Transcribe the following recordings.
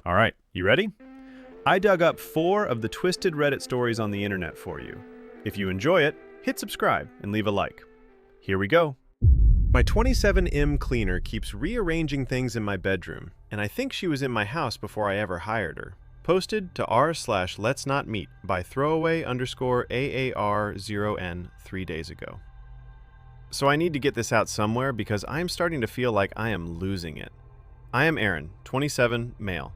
All right, you ready? I dug up 4 of the twisted Reddit stories on the internet for you. If you enjoy it, hit subscribe and leave a like. Here we go. My 27M cleaner keeps rearranging things in my bedroom, and I think she was in my house before I ever hired her. Posted to r/letsnotmeet by throwaway_AAR0N 3 days ago. So I need to get this out somewhere because I'm starting to feel like I am losing it. I am Aaron, 27, male.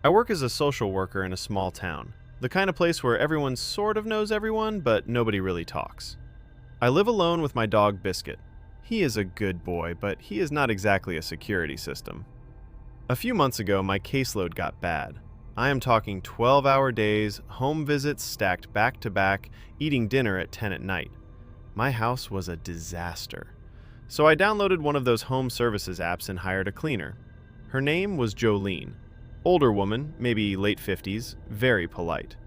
I work as a social worker in a small town, the kind of place where everyone sort of knows everyone, but nobody really talks. I live alone with my dog Biscuit. He is a good boy, but he is not exactly a security system. A few months ago, my caseload got bad. I am talking 12-hour days, home visits stacked back to back, eating dinner at 10 at night. My house was a disaster. So I downloaded one of those home services apps and hired a cleaner. Her name was Jolene. Older woman, maybe late 50s, very polite.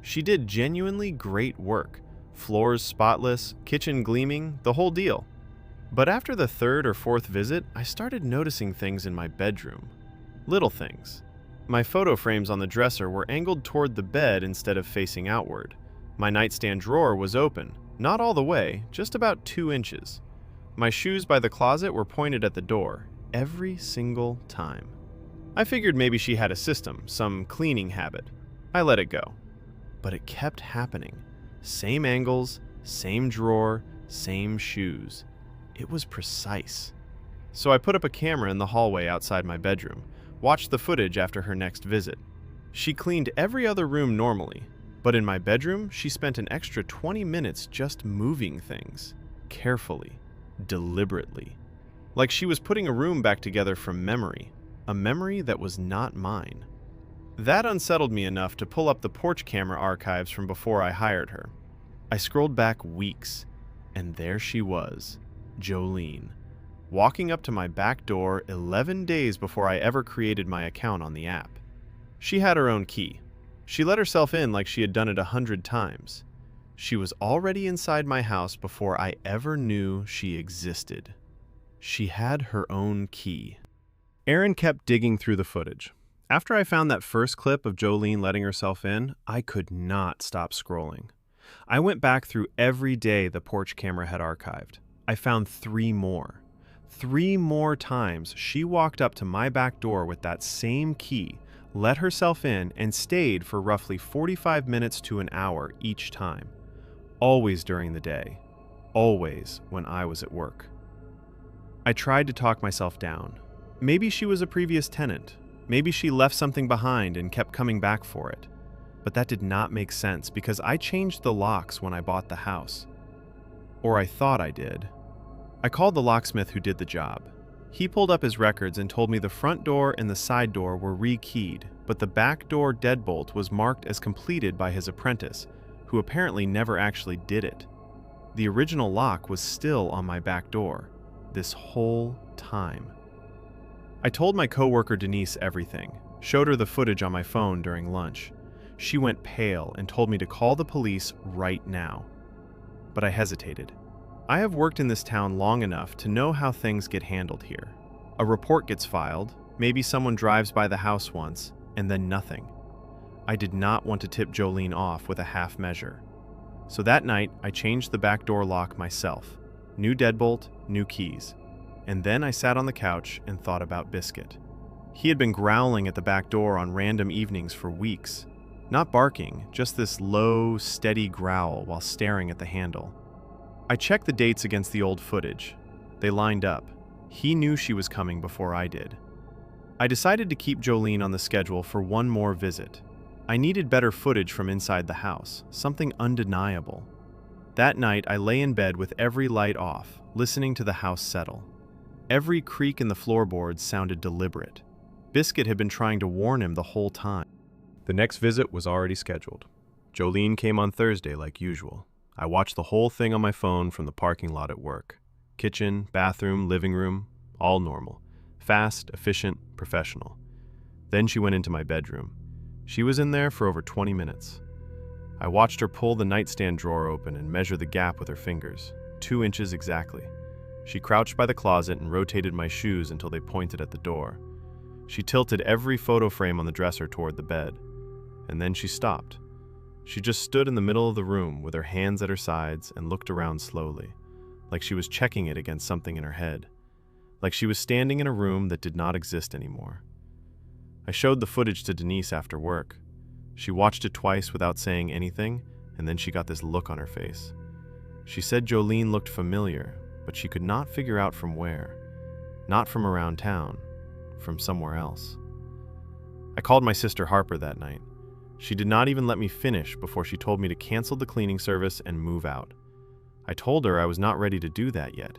She did genuinely great work. Floors spotless, kitchen gleaming, the whole deal. But after the 3rd or 4th visit, I started noticing things in my bedroom. Little things. My photo frames on the dresser were angled toward the bed instead of facing outward. My nightstand drawer was open, not all the way, just about 2 inches. My shoes by the closet were pointed at the door, every single time. I figured maybe she had a system, some cleaning habit. I let it go. But it kept happening. Same angles, same drawer, same shoes. It was precise. So I put up a camera in the hallway outside my bedroom, watched the footage after her next visit. She cleaned every other room normally, but in my bedroom, she spent an extra 20 minutes just moving things. Carefully, deliberately. Like she was putting a room back together from memory. A memory that was not mine. That unsettled me enough to pull up the porch camera archives from before I hired her. I scrolled back weeks, and there she was, Jolene, walking up to my back door 11 days before I ever created my account on the app. She had her own key. She let herself in like she had done it 100 times. She was already inside my house before I ever knew she existed. She had her own key. Aaron kept digging through the footage. After I found that first clip of Jolene letting herself in, I could not stop scrolling. I went back through every day the porch camera had archived. I found 3 more. 3 more times she walked up to my back door with that same key, let herself in, and stayed for roughly 45 minutes to an hour each time. Always during the day. Always when I was at work. I tried to talk myself down. Maybe she was a previous tenant. Maybe she left something behind and kept coming back for it. But that did not make sense because I changed the locks when I bought the house. Or I thought I did. I called the locksmith who did the job. He pulled up his records and told me the front door and the side door were rekeyed, but the back door deadbolt was marked as completed by his apprentice, who apparently never actually did it. The original lock was still on my back door, this whole time. I told my coworker Denise everything, showed her the footage on my phone during lunch. She went pale and told me to call the police right now. But I hesitated. I have worked in this town long enough to know how things get handled here. A report gets filed, maybe someone drives by the house once, and then nothing. I did not want to tip Jolene off with a half measure. So that night, I changed the back door lock myself. New deadbolt, new keys. And then I sat on the couch and thought about Biscuit. He had been growling at the back door on random evenings for weeks. Not barking, just this low, steady growl while staring at the handle. I checked the dates against the old footage. They lined up. He knew she was coming before I did. I decided to keep Jolene on the schedule for one more visit. I needed better footage from inside the house, something undeniable. That night, I lay in bed with every light off, listening to the house settle. Every creak in the floorboards sounded deliberate. Biscuit had been trying to warn him the whole time. The next visit was already scheduled. Jolene came on Thursday like usual. I watched the whole thing on my phone from the parking lot at work. Kitchen, bathroom, living room, all normal. Fast, efficient, professional. Then she went into my bedroom. She was in there for over 20 minutes. I watched her pull the nightstand drawer open and measure the gap with her fingers, 2 inches exactly. She crouched by the closet and rotated my shoes until they pointed at the door. She tilted every photo frame on the dresser toward the bed, and then she stopped. She just stood in the middle of the room with her hands at her sides and looked around slowly, like she was checking it against something in her head, like she was standing in a room that did not exist anymore. I showed the footage to Denise after work. She watched it twice without saying anything, and then she got this look on her face. She said Jolene looked familiar, but she could not figure out from where. Not from around town, from somewhere else. I called my sister Harper that night. She did not even let me finish before she told me to cancel the cleaning service and move out. I told her I was not ready to do that yet.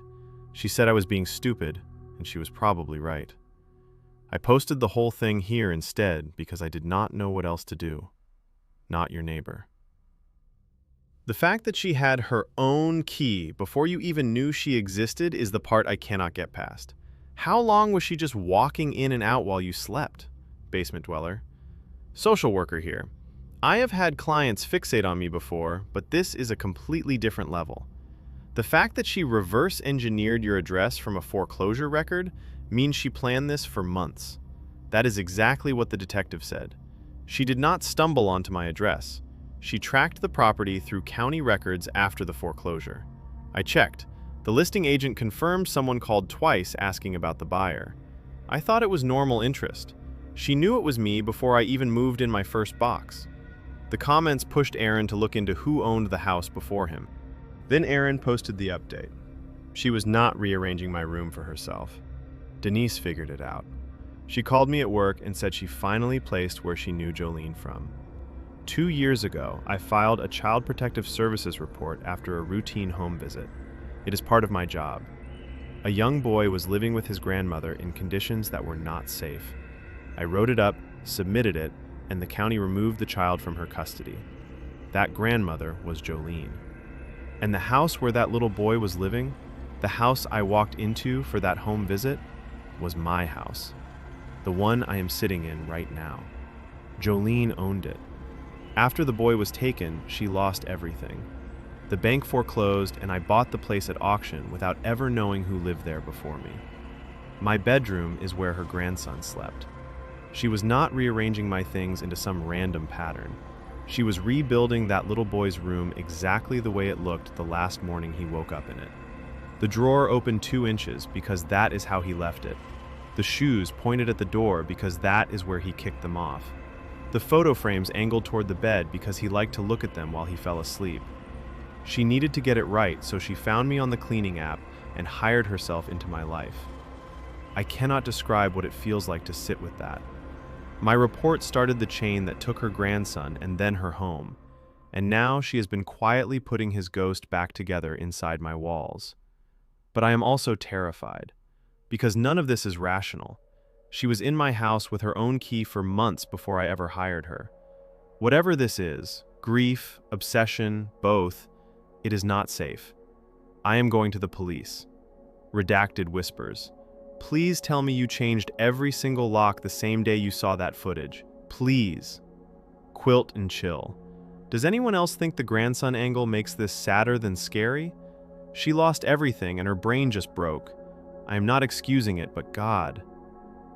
She said I was being stupid, and she was probably right. I posted the whole thing here instead because I did not know what else to do. Not your neighbor. The fact that she had her own key before you even knew she existed is the part I cannot get past. How long was she just walking in and out while you slept? Basement dweller. Social worker here. I have had clients fixate on me before, but this is a completely different level. The fact that she reverse engineered your address from a foreclosure record means she planned this for months. That is exactly what the detective said. She did not stumble onto my address. She tracked the property through county records after the foreclosure. I checked. The listing agent confirmed someone called twice asking about the buyer. I thought it was normal interest. She knew it was me before I even moved in my first box. The comments pushed Aaron to look into who owned the house before him. Then Aaron posted the update. She was not rearranging my room for herself. Denise figured it out. She called me at work and said she finally placed where she knew Jolene from. 2 years ago, I filed a Child Protective Services report after a routine home visit. It is part of my job. A young boy was living with his grandmother in conditions that were not safe. I wrote it up, submitted it, and the county removed the child from her custody. That grandmother was Jolene. And the house where that little boy was living, the house I walked into for that home visit, was my house. The one I am sitting in right now. Jolene owned it. After the boy was taken, she lost everything. The bank foreclosed, and I bought the place at auction without ever knowing who lived there before me. My bedroom is where her grandson slept. She was not rearranging my things into some random pattern. She was rebuilding that little boy's room exactly the way it looked the last morning he woke up in it. The drawer opened 2 inches because that is how he left it. The shoes pointed at the door because that is where he kicked them off. The photo frames angled toward the bed because he liked to look at them while he fell asleep. She needed to get it right, so she found me on the cleaning app and hired herself into my life. I cannot describe what it feels like to sit with that. My report started the chain that took her grandson and then her home, and now she has been quietly putting his ghost back together inside my walls. But I am also terrified, because none of this is rational. She was in my house with her own key for months before I ever hired her. Whatever this is, grief, obsession, both, it is not safe. I am going to the police. Redacted whispers. Please tell me you changed every single lock the same day you saw that footage. Please. Quilt and chill. Does anyone else think the grandson angle makes this sadder than scary? She lost everything and her brain just broke. I am not excusing it, but God.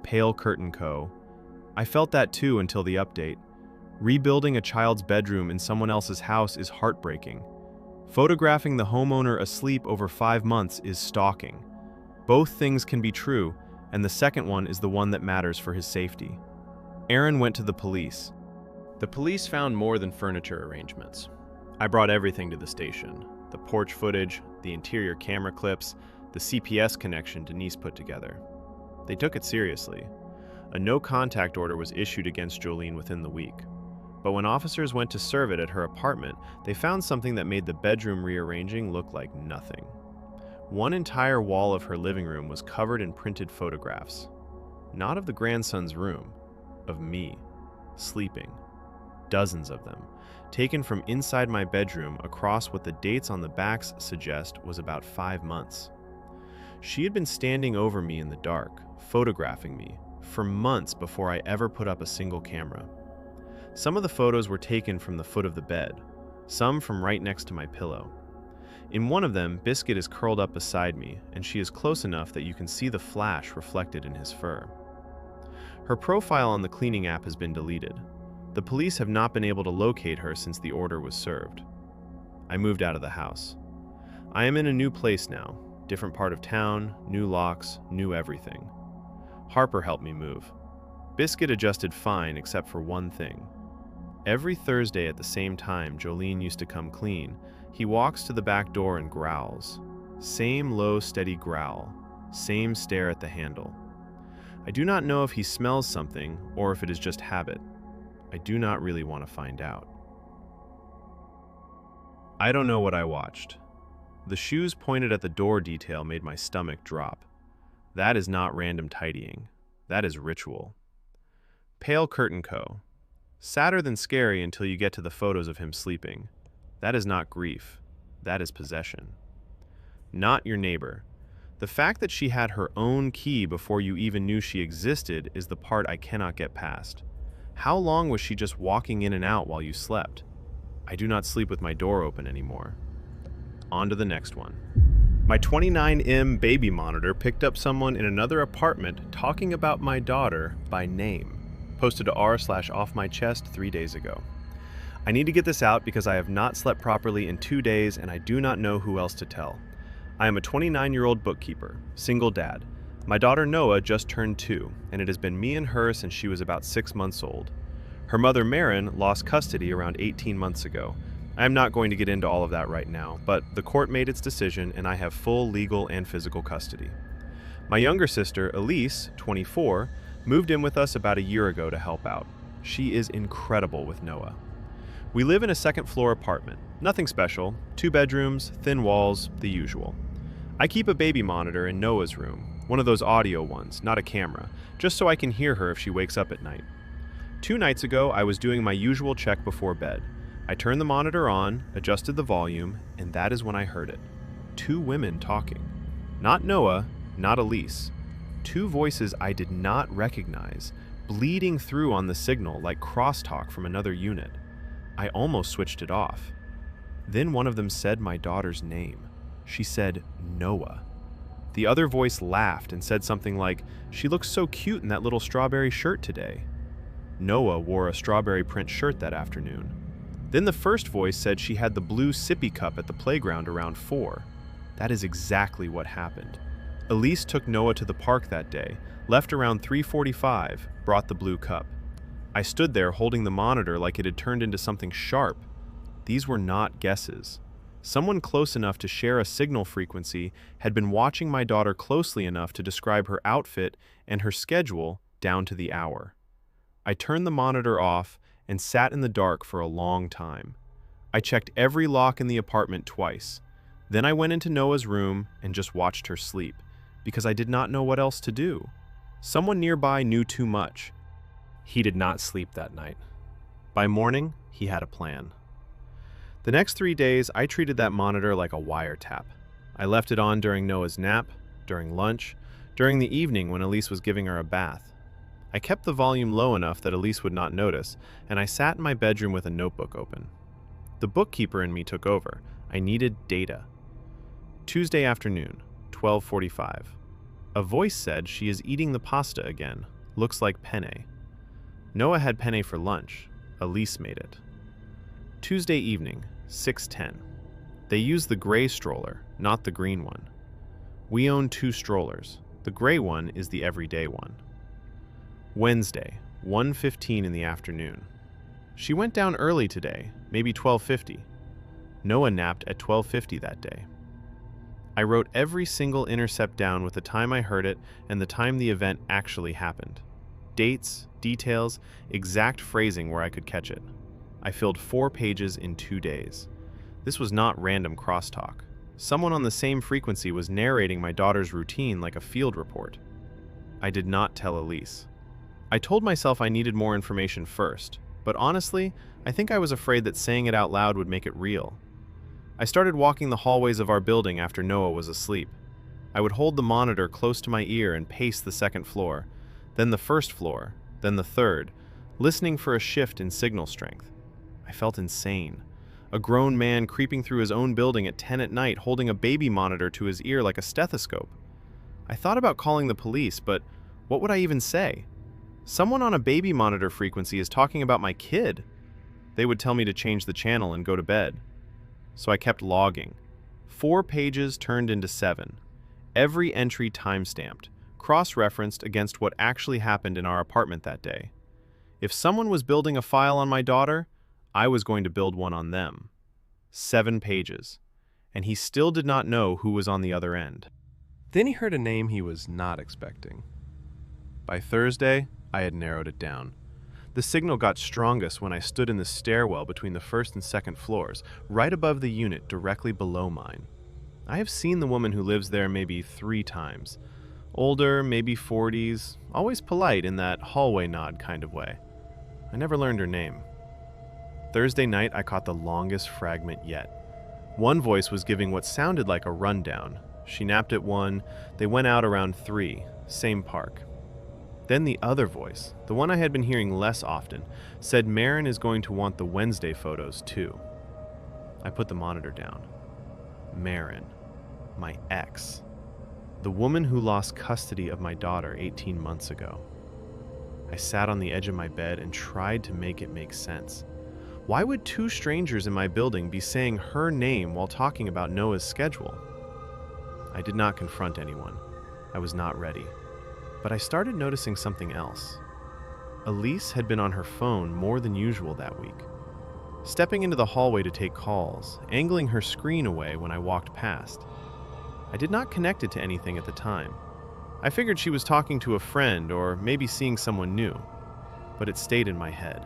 Pale Curtain Co. I felt that too until the update. Rebuilding a child's bedroom in someone else's house is heartbreaking. Photographing the homeowner asleep over 5 months is stalking. Both things can be true, and the second one is the one that matters for his safety. Aaron went to the police. The police found more than furniture arrangements. I brought everything to the station. The porch footage, the interior camera clips, the CPS connection Denise put together. They took it seriously. A no-contact order was issued against Jolene within the week. But when officers went to serve it at her apartment, they found something that made the bedroom rearranging look like nothing. One entire wall of her living room was covered in printed photographs. Not of the grandson's room, of me, sleeping. Dozens of them, taken from inside my bedroom across what the dates on the backs suggest was about 5 months. She had been standing over me in the dark, photographing me, for months before I ever put up a single camera. Some of the photos were taken from the foot of the bed, some from right next to my pillow. In one of them, Biscuit is curled up beside me, and she is close enough that you can see the flash reflected in his fur. Her profile on the cleaning app has been deleted. The police have not been able to locate her since the order was served. I moved out of the house. I am in a new place now, different part of town, new locks, new everything. Harper helped me move. Biscuit adjusted fine except for one thing. Every Thursday at the same time Jolene used to come clean, he walks to the back door and growls. Same low, steady growl. Same stare at the handle. I do not know if he smells something or if it is just habit. I do not really want to find out. I don't know what I watched. The shoes pointed at the door detail made my stomach drop. That is not random tidying. That is ritual. Pale Curtain Co. Sadder than scary until you get to the photos of him sleeping. That is not grief. That is possession. Not your neighbor. The fact that she had her own key before you even knew she existed is the part I cannot get past. How long was she just walking in and out while you slept? I do not sleep with my door open anymore. On to the next one. My 29M baby monitor picked up someone in another apartment talking about my daughter by name. Posted to r/offmychest 3 days ago. I need to get this out because I have not slept properly in 2 days and I do not know who else to tell. I am a 29-year-old bookkeeper, single dad. My daughter Noah just turned 2, and it has been me and her since she was about 6 months old. Her mother Marin lost custody around 18 months ago. I am not going to get into all of that right now, but the court made its decision and I have full legal and physical custody. My younger sister, Elise, 24, moved in with us about a year ago to help out. She is incredible with Noah. We live in a second-floor apartment. Nothing special, 2 bedrooms, thin walls, the usual. I keep a baby monitor in Noah's room, one of those audio ones, not a camera, just so I can hear her if she wakes up at night. 2 nights ago, I was doing my usual check before bed. I turned the monitor on, adjusted the volume, and that is when I heard it. 2 women talking. Not Noah, not Elise. 2 voices I did not recognize, bleeding through on the signal like crosstalk from another unit. I almost switched it off. Then one of them said my daughter's name. She said Noah. The other voice laughed and said something like, "She looks so cute in that little strawberry shirt today." Noah wore a strawberry print shirt that afternoon. Then the first voice said she had the blue sippy cup at the playground around 4. That is exactly what happened. Elise took Noah to the park that day, left around 3:45, brought the blue cup. I stood there holding the monitor like it had turned into something sharp. These were not guesses. Someone close enough to share a signal frequency had been watching my daughter closely enough to describe her outfit and her schedule down to the hour. I turned the monitor off and sat in the dark for a long time. I checked every lock in the apartment twice. Then I went into Noah's room and just watched her sleep, because I did not know what else to do. Someone nearby knew too much. He did not sleep that night. By morning, he had a plan. The next 3 days, I treated that monitor like a wiretap. I left it on during Noah's nap, during lunch, during the evening when Elise was giving her a bath. I kept the volume low enough that Elise would not notice, and I sat in my bedroom with a notebook open. The bookkeeper in me took over. I needed data. Tuesday afternoon, 12:45. A voice said she is eating the pasta again. Looks like penne. Noah had penne for lunch. Elise made it. Tuesday evening, 6:10. They used the gray stroller, not the green one. We own 2 strollers. The gray one is the everyday one. Wednesday, 1:15 in the afternoon. She went down early today, maybe 12:50. Noah napped at 12:50 that day. I wrote every single intercept down with the time I heard it and the time the event actually happened. Dates, details, exact phrasing where I could catch it. I filled 4 pages in 2 days. This was not random crosstalk. Someone on the same frequency was narrating my daughter's routine like a field report. I did not tell Elise. I told myself I needed more information first, but honestly, I think I was afraid that saying it out loud would make it real. I started walking the hallways of our building after Noah was asleep. I would hold the monitor close to my ear and pace the 2nd floor, then the 1st floor, then the 3rd, listening for a shift in signal strength. I felt insane. A grown man creeping through his own building at 10 at night holding a baby monitor to his ear like a stethoscope. I thought about calling the police, but what would I even say? Someone on a baby monitor frequency is talking about my kid. They would tell me to change the channel and go to bed. So I kept logging. 4 pages turned into 7. Every entry time-stamped, cross-referenced against what actually happened in our apartment that day. If someone was building a file on my daughter, I was going to build one on them. 7 pages. And he still did not know who was on the other end. Then he heard a name he was not expecting. By Thursday, I had narrowed it down. The signal got strongest when I stood in the stairwell between the first and second floors, right above the unit directly below mine. I have seen the woman who lives there maybe 3 times. Older, maybe 40s, always polite in that hallway nod kind of way. I never learned her name. Thursday night, I caught the longest fragment yet. One voice was giving what sounded like a rundown. She napped at 1, they went out around 3, same park. Then the other voice, the one I had been hearing less often, said Maren is going to want the Wednesday photos too. I put the monitor down. Maren, my ex. The woman who lost custody of my daughter 18 months ago. I sat on the edge of my bed and tried to make it make sense. Why would 2 strangers in my building be saying her name while talking about Noah's schedule? I did not confront anyone. I was not ready. But I started noticing something else. Elise had been on her phone more than usual that week. Stepping into the hallway to take calls, angling her screen away when I walked past. I did not connect it to anything at the time. I figured she was talking to a friend or maybe seeing someone new, but it stayed in my head.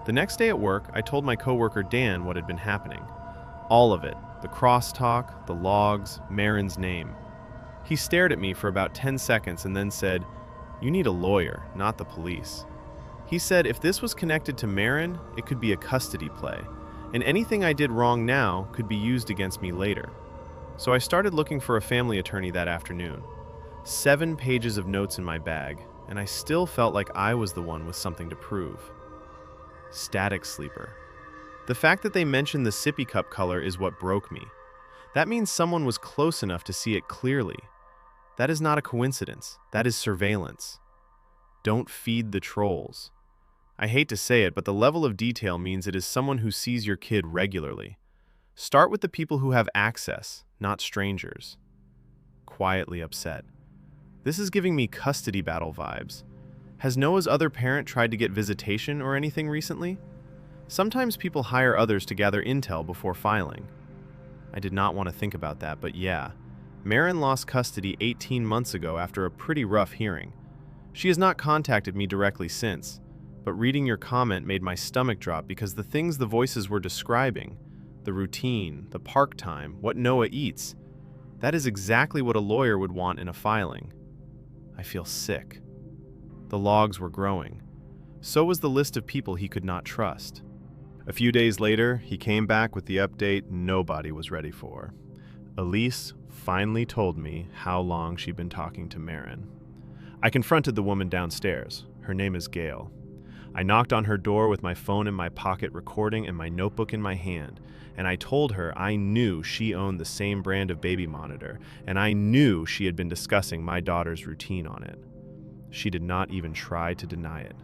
The next day at work, I told my coworker Dan what had been happening. All of it, the crosstalk, the logs, Maren's name. He stared at me for about 10 seconds and then said, "You need a lawyer, not the police." He said if this was connected to Maren, it could be a custody play, and anything I did wrong now could be used against me later. So I started looking for a family attorney that afternoon. 7 pages of notes in my bag, and I still felt like I was the one with something to prove. Static sleeper. The fact that they mentioned the sippy cup color is what broke me. That means someone was close enough to see it clearly. That is not a coincidence. That is surveillance. Don't feed the trolls. I hate to say it, but the level of detail means it is someone who sees your kid regularly. Start with the people who have access, not strangers. Quietly upset. This is giving me custody battle vibes. Has Noah's other parent tried to get visitation or anything recently? Sometimes people hire others to gather intel before filing. I did not want to think about that, but yeah. Maren lost custody 18 months ago after a pretty rough hearing. She has not contacted me directly since, but reading your comment made my stomach drop because the things the voices were describing, the routine, the park time, what Noah eats, that is exactly what a lawyer would want in a filing. I feel sick. The logs were growing. So was the list of people he could not trust. A few days later, he came back with the update nobody was ready for. Elise finally told me how long she'd been talking to Maren. I confronted the woman downstairs. Her name is Gail. I knocked on her door with my phone in my pocket recording and my notebook in my hand, and I told her I knew she owned the same brand of baby monitor, and I knew she had been discussing my daughter's routine on it. She did not even try to deny it.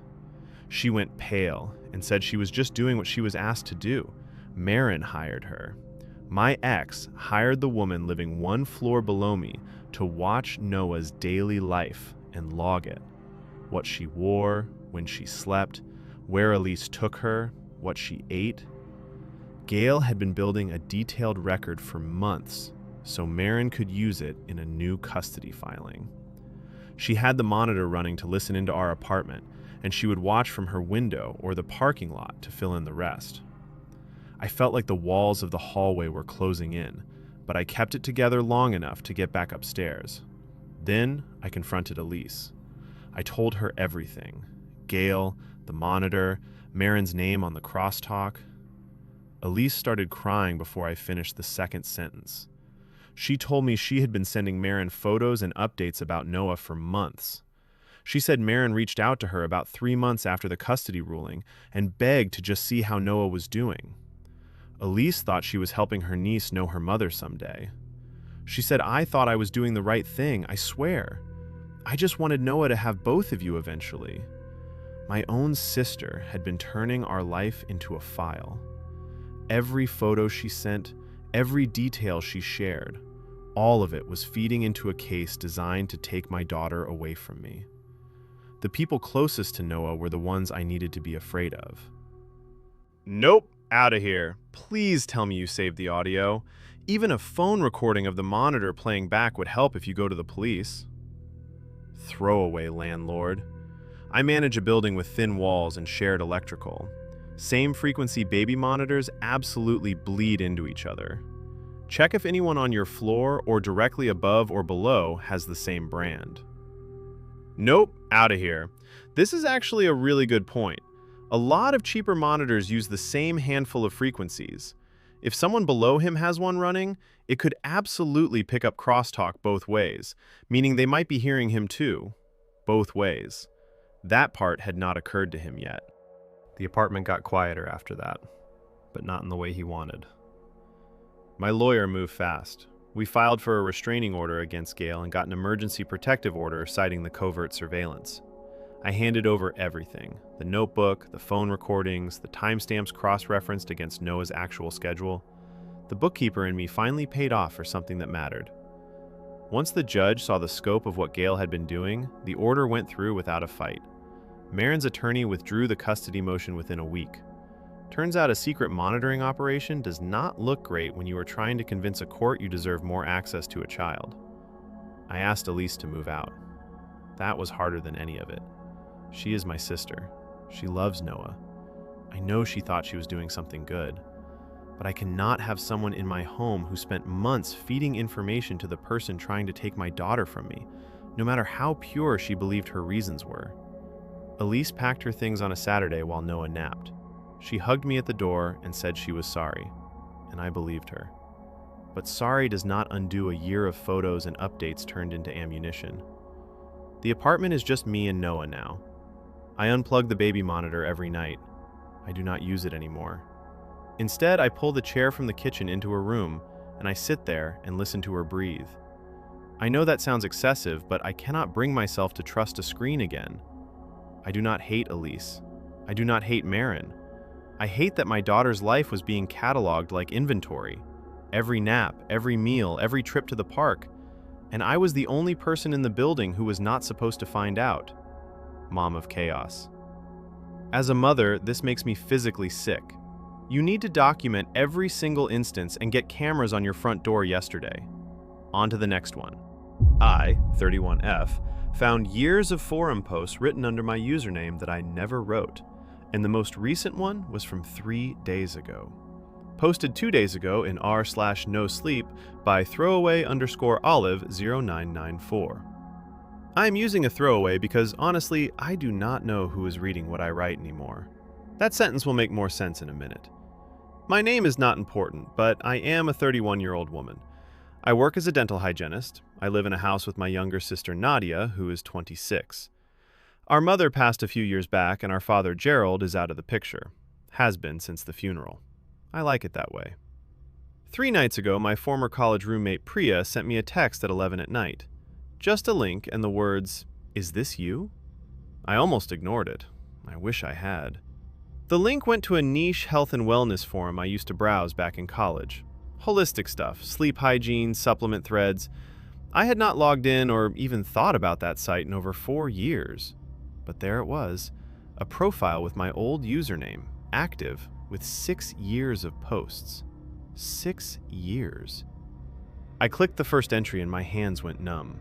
She went pale and said she was just doing what she was asked to do. Maren hired her. My ex hired the woman living 1 floor below me to watch Noah's daily life and log it. What she wore, when she slept, where Elise took her, what she ate. Gail had been building a detailed record for months so Maren could use it in a new custody filing. She had the monitor running to listen into our apartment, and she would watch from her window or the parking lot to fill in the rest. I felt like the walls of the hallway were closing in, but I kept it together long enough to get back upstairs. Then I confronted Elise. I told her everything. Gail, the monitor, Maren's name on the crosstalk. Elise started crying before I finished the second sentence. She told me she had been sending Maren photos and updates about Noah for months. She said Maren reached out to her about 3 months after the custody ruling and begged to just see how Noah was doing. Elise thought she was helping her niece know her mother someday. She said I thought I was doing the right thing, I swear. I just wanted Noah to have both of you eventually. My own sister had been turning our life into a file. Every photo she sent, every detail she shared, all of it was feeding into a case designed to take my daughter away from me. The people closest to Noah were the ones I needed to be afraid of. Nope, out of here. Please tell me you saved the audio. Even a phone recording of the monitor playing back would help if you go to the police. Throwaway landlord. I manage a building with thin walls and shared electrical. Same frequency baby monitors absolutely bleed into each other. Check if anyone on your floor or directly above or below has the same brand. Nope, out of here. This is actually a really good point. A lot of cheaper monitors use the same handful of frequencies. If someone below him has one running, it could absolutely pick up crosstalk both ways, meaning they might be hearing him too. Both ways. That part had not occurred to him yet. The apartment got quieter after that, but not in the way he wanted. My lawyer moved fast. We filed for a restraining order against Gail and got an emergency protective order citing the covert surveillance. I handed over everything: the notebook, the phone recordings, the timestamps cross-referenced against Noah's actual schedule. The bookkeeper in me finally paid off for something that mattered. Once the judge saw the scope of what Gail had been doing, the order went through without a fight. Marin's attorney withdrew the custody motion within a week. Turns out a secret monitoring operation does not look great when you are trying to convince a court you deserve more access to a child. I asked Elise to move out. That was harder than any of it. She is my sister. She loves Noah. I know she thought she was doing something good, but I cannot have someone in my home who spent months feeding information to the person trying to take my daughter from me, no matter how pure she believed her reasons were. Elise packed her things on a Saturday while Noah napped. She hugged me at the door and said she was sorry, and I believed her. But sorry does not undo a year of photos and updates turned into ammunition. The apartment is just me and Noah now. I unplug the baby monitor every night. I do not use it anymore. Instead, I pull the chair from the kitchen into her room, and I sit there and listen to her breathe. I know that sounds excessive, but I cannot bring myself to trust a screen again. I do not hate Elise. I do not hate Marin. I hate that my daughter's life was being cataloged like inventory. Every nap, every meal, every trip to the park. And I was the only person in the building who was not supposed to find out. Mom of chaos. As a mother, this makes me physically sick. You need to document every single instance and get cameras on your front door yesterday. On to the next one. I, 31F, found years of forum posts written under my username that I never wrote, and the most recent one was from 3 days ago. Posted 2 days ago in r/no-sleep by throwaway_olive0994. I am using a throwaway because, honestly, I do not know who is reading what I write anymore. That sentence will make more sense in a minute. My name is not important, but I am a 31-year-old woman. I work as a dental hygienist. I live in a house with my younger sister Nadia, who is 26. Our mother passed a few years back, and our father Gerald is out of the picture. Has been since the funeral. I like it that way. 3 nights ago, my former college roommate Priya sent me a text at 11 at night. Just a link and the words, "Is this you?" I almost ignored it. I wish I had. The link went to a niche health and wellness forum I used to browse back in college. Holistic stuff, sleep hygiene, supplement threads. I had not logged in or even thought about that site in over 4 years. But there it was, a profile with my old username, active, with 6 years of posts. 6 years. I clicked the first entry and my hands went numb.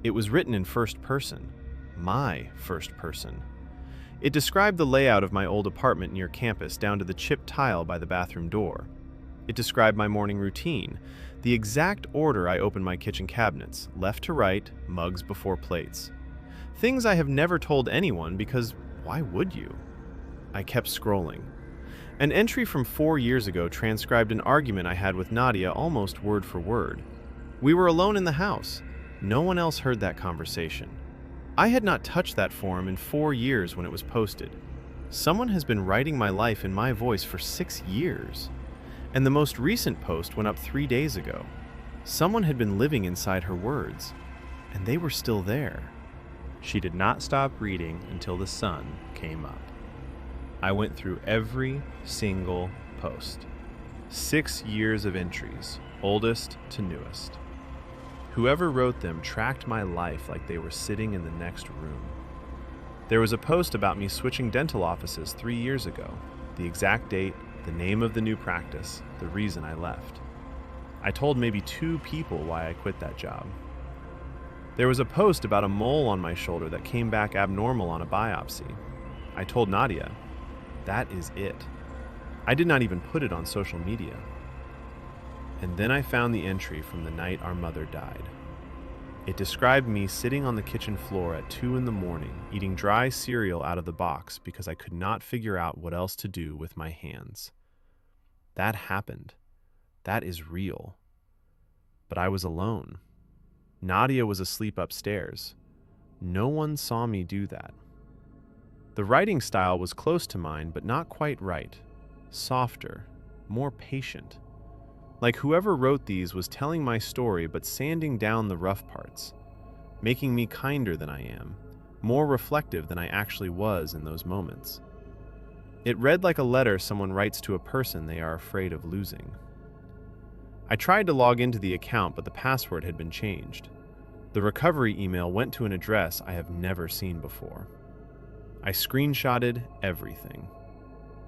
It was written in first person. My first person. It described the layout of my old apartment near campus down to the chipped tile by the bathroom door. It described my morning routine, the exact order I opened my kitchen cabinets, left to right, mugs before plates. Things I have never told anyone because why would you? I kept scrolling. An entry from 4 years ago transcribed an argument I had with Nadia almost word for word. We were alone in the house. No one else heard that conversation. I had not touched that forum in 4 years when it was posted. Someone has been writing my life in my voice for 6 years. And the most recent post went up 3 days ago. Someone had been living inside her words, and they were still there. She did not stop reading until the sun came up. I went through every single post. 6 years of entries, oldest to newest. Whoever wrote them tracked my life like they were sitting in the next room. There was a post about me switching dental offices 3 years ago, the exact date, the name of the new practice, the reason I left. I told maybe 2 people why I quit that job. There was a post about a mole on my shoulder that came back abnormal on a biopsy. I told Nadia, that is it. I did not even put it on social media. And then I found the entry from the night our mother died. It described me sitting on the kitchen floor at 2 a.m, eating dry cereal out of the box because I could not figure out what else to do with my hands. That happened. That is real. But I was alone. Nadia was asleep upstairs. No one saw me do that. The writing style was close to mine, but not quite right. Softer, more patient. Like whoever wrote these was telling my story but sanding down the rough parts, making me kinder than I am, more reflective than I actually was in those moments. It read like a letter someone writes to a person they are afraid of losing. I tried to log into the account, but the password had been changed. The recovery email went to an address I have never seen before. I screenshotted everything.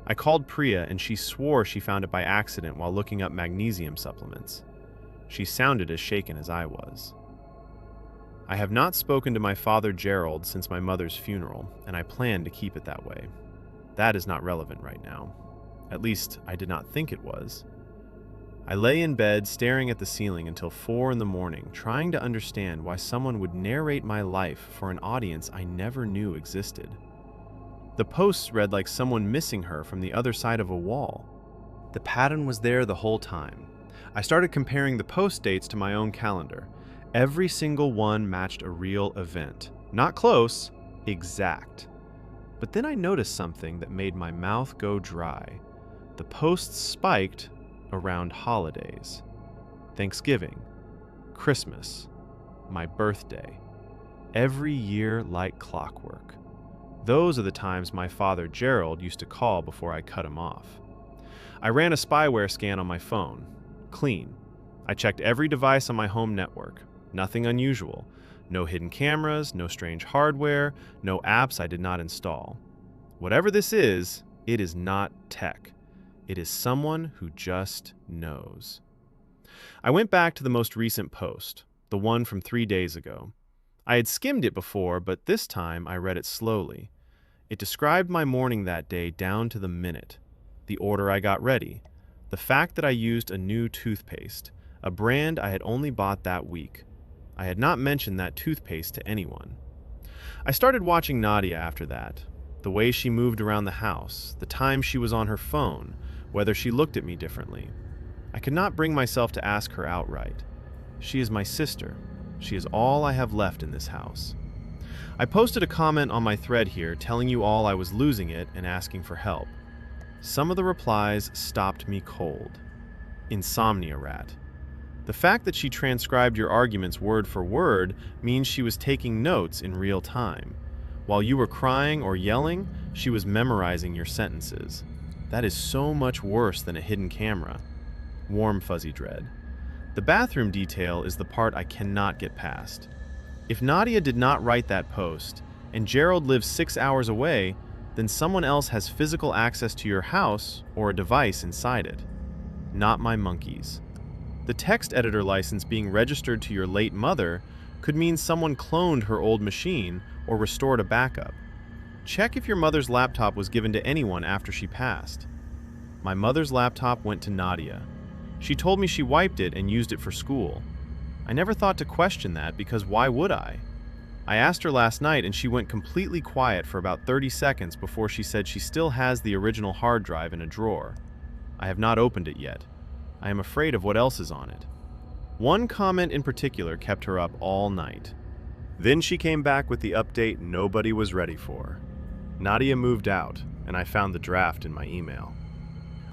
I called Priya and she swore she found it by accident while looking up magnesium supplements. She sounded as shaken as I was. I have not spoken to my father Gerald since my mother's funeral, and I plan to keep it that way. That is not relevant right now. At least, I did not think it was. I lay in bed staring at the ceiling until 4 a.m, trying to understand why someone would narrate my life for an audience I never knew existed. The posts read like someone missing her from the other side of a wall. The pattern was there the whole time. I started comparing the post dates to my own calendar. Every single one matched a real event. Not close, exact. But then I noticed something that made my mouth go dry. The posts spiked around holidays. Thanksgiving, Christmas, my birthday. Every year like clockwork. Those are the times my father Gerald used to call before I cut him off. I ran a spyware scan on my phone. Clean. I checked every device on my home network. Nothing unusual. No hidden cameras, no strange hardware, no apps I did not install. Whatever this is, it is not tech. It is someone who just knows. I went back to the most recent post, the one from 3 days ago. I had skimmed it before, but this time I read it slowly. It described my morning that day down to the minute. The order I got ready. The fact that I used a new toothpaste, a brand I had only bought that week. I had not mentioned that toothpaste to anyone. I started watching Nadia after that. The way she moved around the house, the time she was on her phone, whether she looked at me differently. I could not bring myself to ask her outright. She is my sister. She is all I have left in this house. I posted a comment on my thread here telling you all I was losing it and asking for help. Some of the replies stopped me cold. Insomnia rat. The fact that she transcribed your arguments word for word means she was taking notes in real time. While you were crying or yelling, she was memorizing your sentences. That is so much worse than a hidden camera. Warm fuzzy dread. The bathroom detail is the part I cannot get past. If Nadia did not write that post, and Gerald lives 6 hours away, then someone else has physical access to your house or a device inside it. Not my monkeys. The text editor license being registered to your late mother could mean someone cloned her old machine or restored a backup. Check if your mother's laptop was given to anyone after she passed. My mother's laptop went to Nadia. She told me she wiped it and used it for school. I never thought to question that because why would I? I asked her last night and she went completely quiet for about 30 seconds before she said she still has the original hard drive in a drawer. I have not opened it yet. I am afraid of what else is on it. One comment in particular kept her up all night. Then she came back with the update nobody was ready for. Nadia moved out, and I found the draft in my email.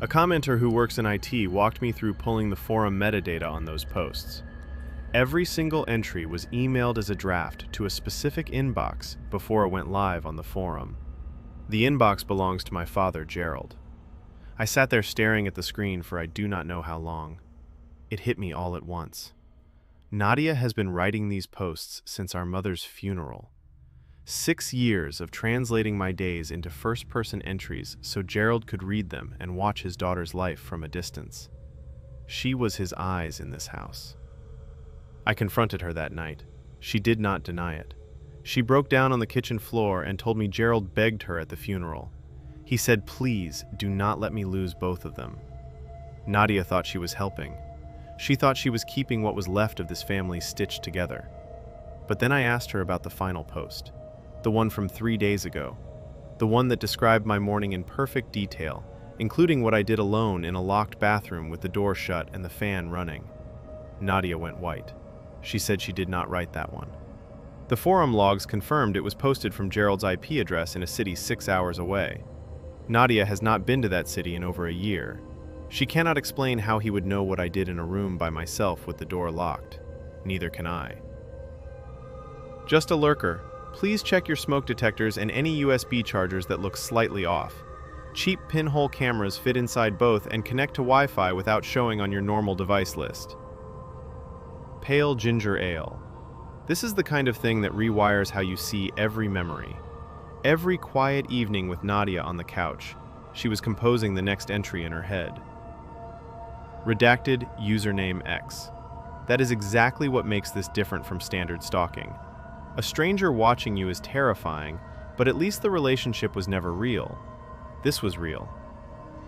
A commenter who works in IT walked me through pulling the forum metadata on those posts. Every single entry was emailed as a draft to a specific inbox before it went live on the forum. The inbox belongs to my father, Gerald. I sat there staring at the screen for I do not know how long. It hit me all at once. Nadia has been writing these posts since our mother's funeral. 6 years of translating my days into first-person entries so Gerald could read them and watch his daughter's life from a distance. She was his eyes in this house. I confronted her that night. She did not deny it. She broke down on the kitchen floor and told me Gerald begged her at the funeral. He said, "Please, do not let me lose both of them." Nadia thought she was helping. She thought she was keeping what was left of this family stitched together. But then I asked her about the final post, the one from 3 days ago, the one that described my morning in perfect detail, including what I did alone in a locked bathroom with the door shut and the fan running. Nadia went white. She said she did not write that one. The forum logs confirmed it was posted from Gerald's IP address in a city 6 hours away. Nadia has not been to that city in over a year. She cannot explain how he would know what I did in a room by myself with the door locked. Neither can I. Just a lurker. Please check your smoke detectors and any USB chargers that look slightly off. Cheap pinhole cameras fit inside both and connect to Wi-Fi without showing on your normal device list. Pale ginger ale. This is the kind of thing that rewires how you see every memory. Every quiet evening with Nadia on the couch, she was composing the next entry in her head. Redacted username X. That is exactly what makes this different from standard stalking. A stranger watching you is terrifying, but at least the relationship was never real. This was real.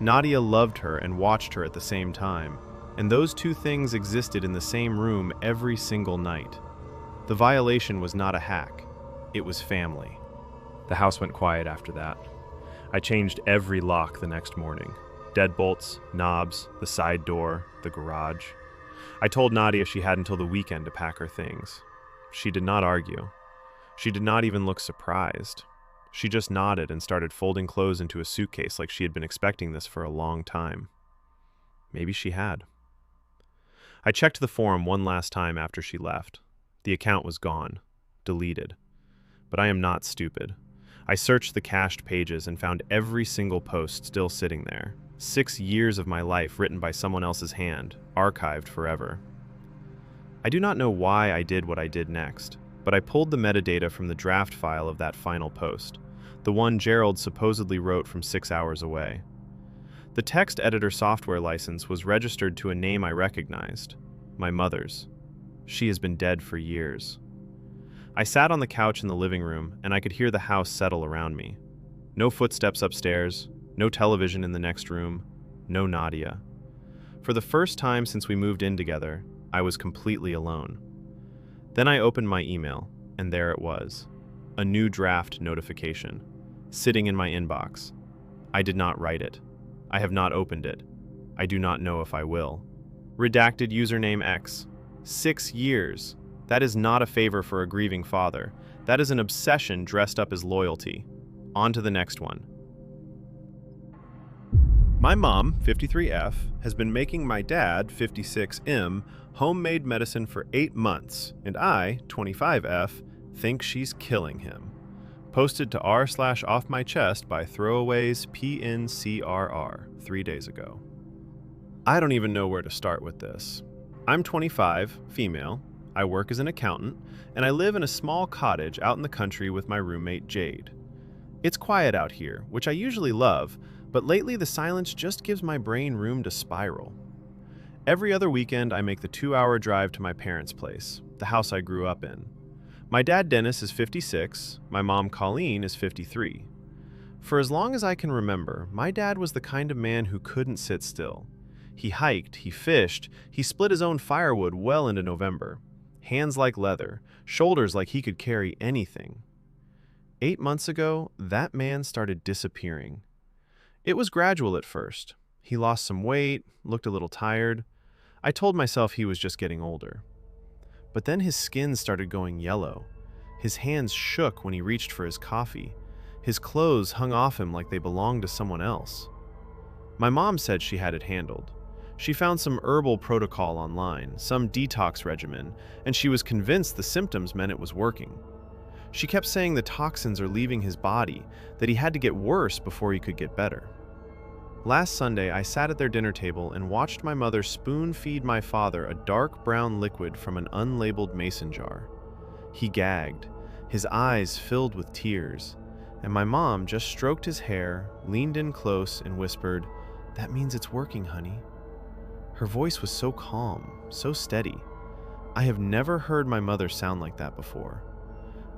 Nadia loved her and watched her at the same time, and those two things existed in the same room every single night. The violation was not a hack. It was family. The house went quiet after that. I changed every lock the next morning. Deadbolts, knobs, the side door, the garage. I told Nadia she had until the weekend to pack her things. She did not argue. She did not even look surprised. She just nodded and started folding clothes into a suitcase like she had been expecting this for a long time. Maybe she had. I checked the forum one last time after she left. The account was gone, deleted. But I am not stupid. I searched the cached pages and found every single post still sitting there. 6 years of my life written by someone else's hand, archived forever. I do not know why I did what I did next, but I pulled the metadata from the draft file of that final post, the one Gerald supposedly wrote from 6 hours away. The text editor software license was registered to a name I recognized, my mother's. She has been dead for years. I sat on the couch in the living room, and I could hear the house settle around me. No footsteps upstairs, no television in the next room, no Nadia. For the first time since we moved in together, I was completely alone. Then I opened my email, and there it was, a new draft notification, sitting in my inbox. I did not write it. I have not opened it. I do not know if I will. Redacted username X. 6 years. That is not a favor for a grieving father. That is an obsession dressed up as loyalty. On to the next one. My mom, 53F, has been making my dad, 56M, homemade medicine for 8 months, and I, 25F, think she's killing him. Posted to r/offmychest by Throwaways PNCRR 3 days ago. I don't even know where to start with this. I'm 25, female. I work as an accountant, and I live in a small cottage out in the country with my roommate Jade. It's quiet out here, which I usually love, but lately the silence just gives my brain room to spiral. Every other weekend I make the 2-hour drive to my parents' place, the house I grew up in. My dad Dennis is 56, my mom Colleen is 53. For as long as I can remember, my dad was the kind of man who couldn't sit still. He hiked, he fished, he split his own firewood well into November. Hands like leather, shoulders like he could carry anything. 8 months ago, that man started disappearing. It was gradual at first. He lost some weight, looked a little tired. I told myself he was just getting older. But then his skin started going yellow. His hands shook when he reached for his coffee. His clothes hung off him like they belonged to someone else. My mom said she had it handled. She found some herbal protocol online, some detox regimen, and she was convinced the symptoms meant it was working. She kept saying the toxins are leaving his body, that he had to get worse before he could get better. Last Sunday, I sat at their dinner table and watched my mother spoon-feed my father a dark brown liquid from an unlabeled mason jar. He gagged, his eyes filled with tears, and my mom just stroked his hair, leaned in close, and whispered, "That means it's working, honey." Her voice was so calm, so steady. I have never heard my mother sound like that before.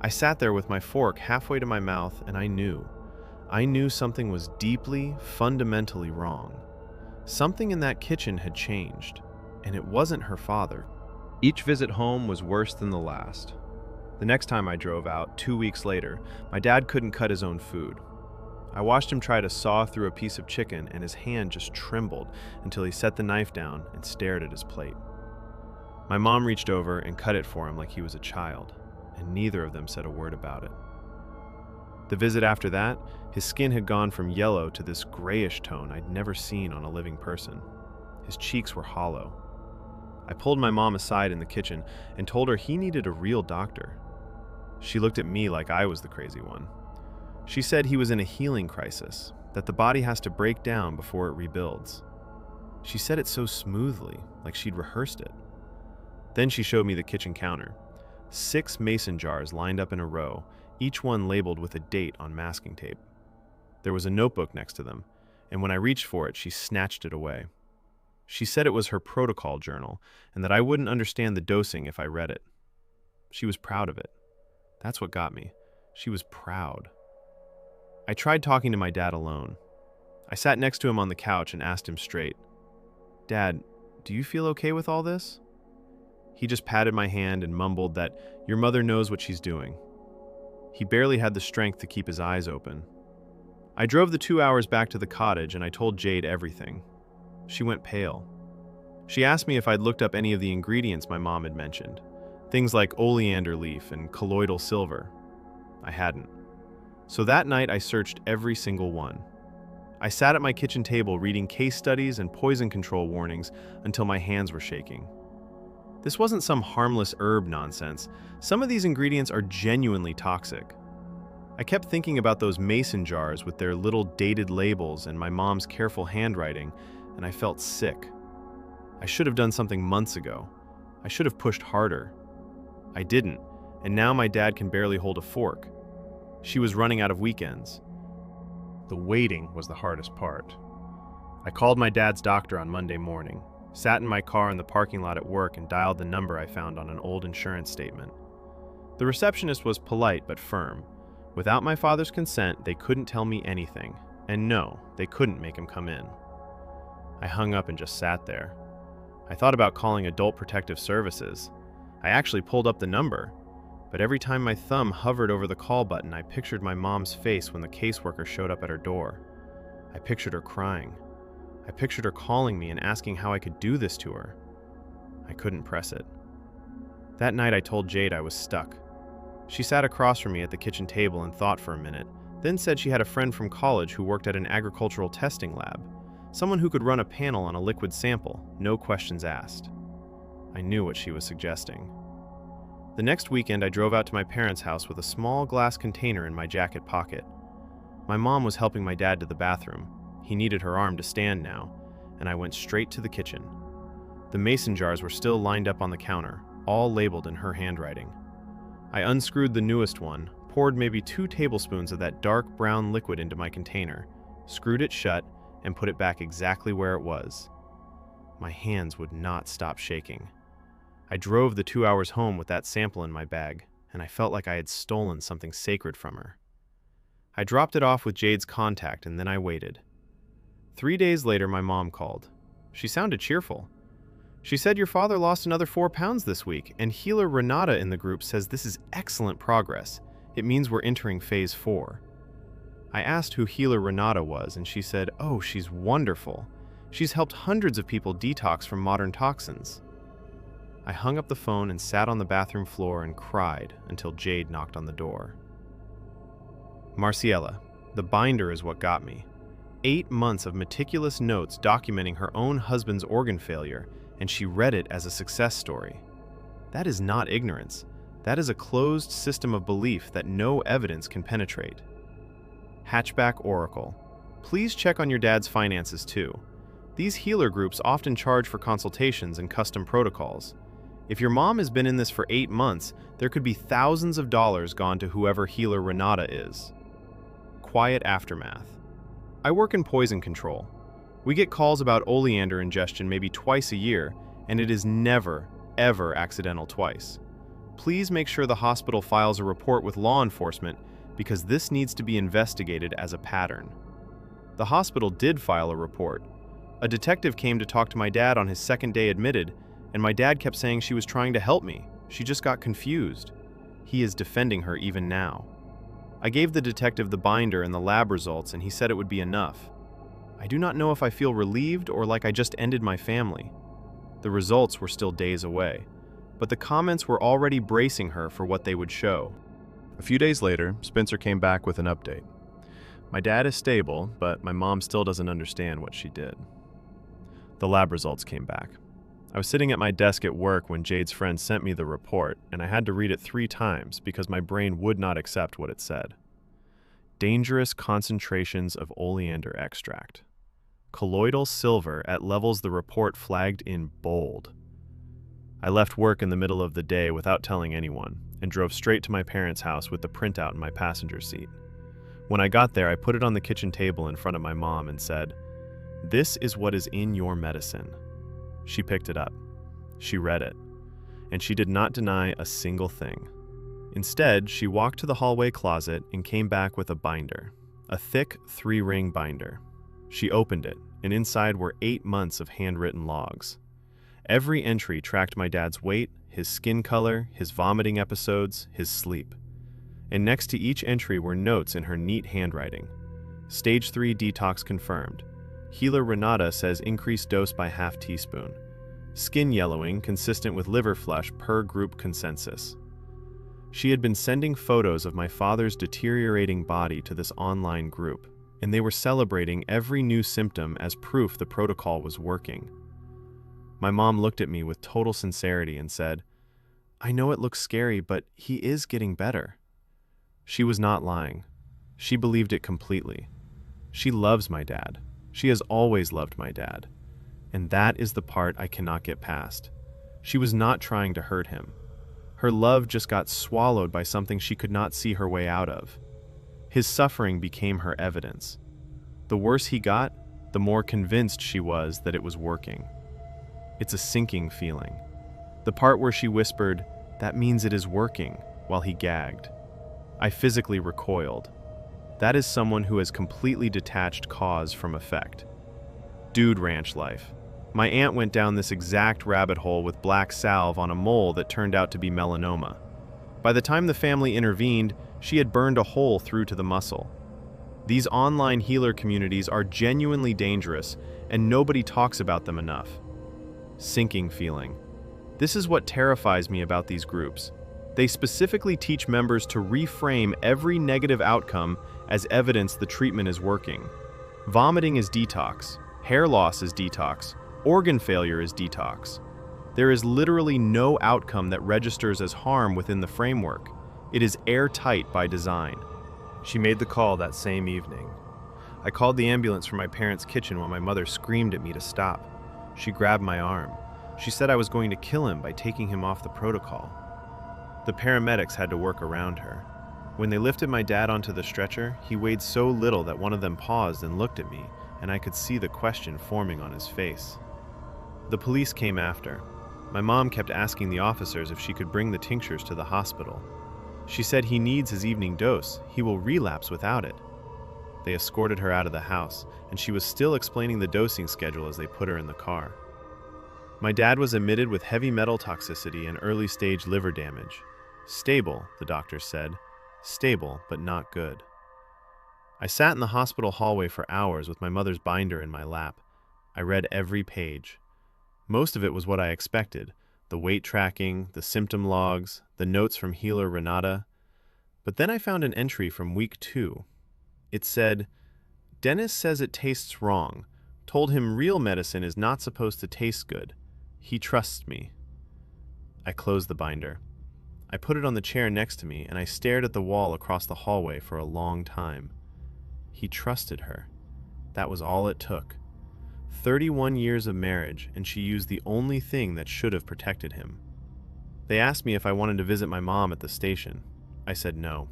I sat there with my fork halfway to my mouth, and I knew something was deeply, fundamentally wrong. Something in that kitchen had changed, and it wasn't her father. Each visit home was worse than the last. The next time I drove out, 2 weeks later, my dad couldn't cut his own food. I watched him try to saw through a piece of chicken, and his hand just trembled until he set the knife down and stared at his plate. My mom reached over and cut it for him like he was a child, and neither of them said a word about it. The visit after that, his skin had gone from yellow to this grayish tone I'd never seen on a living person. His cheeks were hollow. I pulled my mom aside in the kitchen and told her he needed a real doctor. She looked at me like I was the crazy one. She said he was in a healing crisis, that the body has to break down before it rebuilds. She said it so smoothly, like she'd rehearsed it. Then she showed me the kitchen counter. 6 mason jars lined up in a row, each one labeled with a date on masking tape. There was a notebook next to them, and when I reached for it, she snatched it away. She said it was her protocol journal, and that I wouldn't understand the dosing if I read it. She was proud of it. That's what got me. She was proud. I tried talking to my dad alone. I sat next to him on the couch and asked him straight, "Dad, do you feel okay with all this?" He just patted my hand and mumbled that your mother knows what she's doing. He barely had the strength to keep his eyes open. I drove the 2 hours back to the cottage and I told Jade everything. She went pale. She asked me if I'd looked up any of the ingredients my mom had mentioned, things like oleander leaf and colloidal silver. I hadn't. So that night I searched every single one. I sat at my kitchen table reading case studies and poison control warnings until my hands were shaking. This wasn't some harmless herb nonsense. Some of these ingredients are genuinely toxic. I kept thinking about those mason jars with their little dated labels and my mom's careful handwriting, and I felt sick. I should have done something months ago. I should have pushed harder. I didn't, and now my dad can barely hold a fork. She was running out of weekends. The waiting was the hardest part. I called my dad's doctor on Monday morning, sat in my car in the parking lot at work and dialed the number I found on an old insurance statement. The receptionist was polite but firm. Without my father's consent, they couldn't tell me anything. And no, they couldn't make him come in. I hung up and just sat there. I thought about calling Adult Protective Services. I actually pulled up the number, but every time my thumb hovered over the call button, I pictured my mom's face when the caseworker showed up at her door. I pictured her crying. I pictured her calling me and asking how I could do this to her. I couldn't press it. That night I told Jade I was stuck. She sat across from me at the kitchen table and thought for a minute, then said she had a friend from college who worked at an agricultural testing lab, someone who could run a panel on a liquid sample, no questions asked. I knew what she was suggesting. The next weekend I drove out to my parents' house with a small glass container in my jacket pocket. My mom was helping my dad to the bathroom. He needed her arm to stand now, and I went straight to the kitchen. The mason jars were still lined up on the counter, all labeled in her handwriting. I unscrewed the newest one, poured maybe 2 tablespoons of that dark brown liquid into my container, screwed it shut, and put it back exactly where it was. My hands would not stop shaking. I drove the 2 hours home with that sample in my bag, and I felt like I had stolen something sacred from her. I dropped it off with Jade's contact, and then I waited. 3 days later, my mom called. She sounded cheerful. She said, "Your father lost another 4 pounds this week, and healer Renata in the group says this is excellent progress. It means we're entering phase 4. I asked who healer Renata was, and she said, "Oh, she's wonderful. She's helped hundreds of people detox from modern toxins." I hung up the phone and sat on the bathroom floor and cried until Jade knocked on the door. "Marciela, the binder is what got me. 8 months of meticulous notes documenting her own husband's organ failure, and she read it as a success story. That is not ignorance. That is a closed system of belief that no evidence can penetrate. Hatchback Oracle. Please check on your dad's finances too. These healer groups often charge for consultations and custom protocols. If your mom has been in this for 8 months, there could be thousands of dollars gone to whoever healer Renata is. Quiet Aftermath. I work in poison control. We get calls about oleander ingestion maybe twice a year, and it is never, ever accidental twice. Please make sure the hospital files a report with law enforcement because this needs to be investigated as a pattern. The hospital did file a report. A detective came to talk to my dad on his second day admitted, and my dad kept saying she was trying to help me. She just got confused. He is defending her even now. I gave the detective the binder and the lab results, and he said it would be enough. I do not know if I feel relieved or like I just ended my family. The results were still days away, but the comments were already bracing her for what they would show. A few days later, Spencer came back with an update. My dad is stable, but my mom still doesn't understand what she did. The lab results came back. I was sitting at my desk at work when Jade's friend sent me the report, and I had to read it 3 times because my brain would not accept what it said. Dangerous concentrations of oleander extract. Colloidal silver at levels the report flagged in bold. I left work in the middle of the day without telling anyone and drove straight to my parents' house with the printout in my passenger seat. When I got there, I put it on the kitchen table in front of my mom and said, "This is what is in your medicine." She picked it up. She read it. And she did not deny a single thing. Instead, she walked to the hallway closet and came back with a binder, a thick 3-ring binder. She opened it, and inside were 8 months of handwritten logs. Every entry tracked my dad's weight, his skin color, his vomiting episodes, his sleep. And next to each entry were notes in her neat handwriting. Stage 3 detox confirmed. Healer Renata says increased dose by ½ teaspoon. Skin yellowing consistent with liver flush per group consensus. She had been sending photos of my father's deteriorating body to this online group, and they were celebrating every new symptom as proof the protocol was working. My mom looked at me with total sincerity and said, "I know it looks scary, but he is getting better." She was not lying. She believed it completely. She loves my dad. She has always loved my dad. And that is the part I cannot get past. She was not trying to hurt him. Her love just got swallowed by something she could not see her way out of. His suffering became her evidence. The worse he got, the more convinced she was that it was working. It's a sinking feeling. The part where she whispered, "That means it is working," while he gagged. I physically recoiled. That is someone who has completely detached cause from effect. Dude ranch life. My aunt went down this exact rabbit hole with black salve on a mole that turned out to be melanoma. By the time the family intervened, she had burned a hole through to the muscle. These online healer communities are genuinely dangerous, and nobody talks about them enough. Sinking feeling. This is what terrifies me about these groups. They specifically teach members to reframe every negative outcome as evidence the treatment is working. Vomiting is detox, hair loss is detox, organ failure is detox. There is literally no outcome that registers as harm within the framework. It is airtight by design. She made the call that same evening. I called the ambulance from my parents' kitchen while my mother screamed at me to stop. She grabbed my arm. She said I was going to kill him by taking him off the protocol. The paramedics had to work around her. When they lifted my dad onto the stretcher, he weighed so little that one of them paused and looked at me, and I could see the question forming on his face. The police came after. My mom kept asking the officers if she could bring the tinctures to the hospital. She said he needs his evening dose. He will relapse without it. They escorted her out of the house, and she was still explaining the dosing schedule as they put her in the car. My dad was admitted with heavy metal toxicity and early-stage liver damage. Stable, the doctor said. Stable, but not good. I sat in the hospital hallway for hours with my mother's binder in my lap. I read every page. Most of it was what I expected, the weight tracking, the symptom logs, the notes from healer Renata. But then I found an entry from week 2. It said, Dennis says it tastes wrong. Told him real medicine is not supposed to taste good. He trusts me. I closed the binder. I put it on the chair next to me, and I stared at the wall across the hallway for a long time. He trusted her. That was all it took. 31 years of marriage, and she used the only thing that should have protected him. They asked me if I wanted to visit my mom at the station. I said no.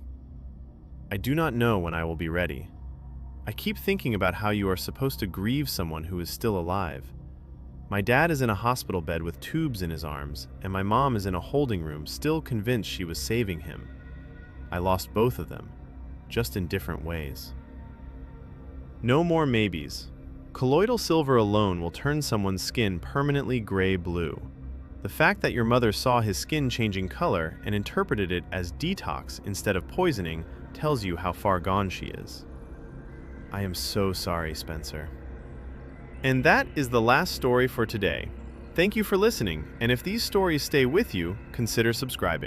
I do not know when I will be ready. I keep thinking about how you are supposed to grieve someone who is still alive. My dad is in a hospital bed with tubes in his arms, and my mom is in a holding room still convinced she was saving him. I lost both of them, just in different ways. No more maybes. Colloidal silver alone will turn someone's skin permanently gray-blue. The fact that your mother saw his skin changing color and interpreted it as detox instead of poisoning tells you how far gone she is. I am so sorry, Spencer. And that is the last story for today. Thank you for listening, and if these stories stay with you, consider subscribing.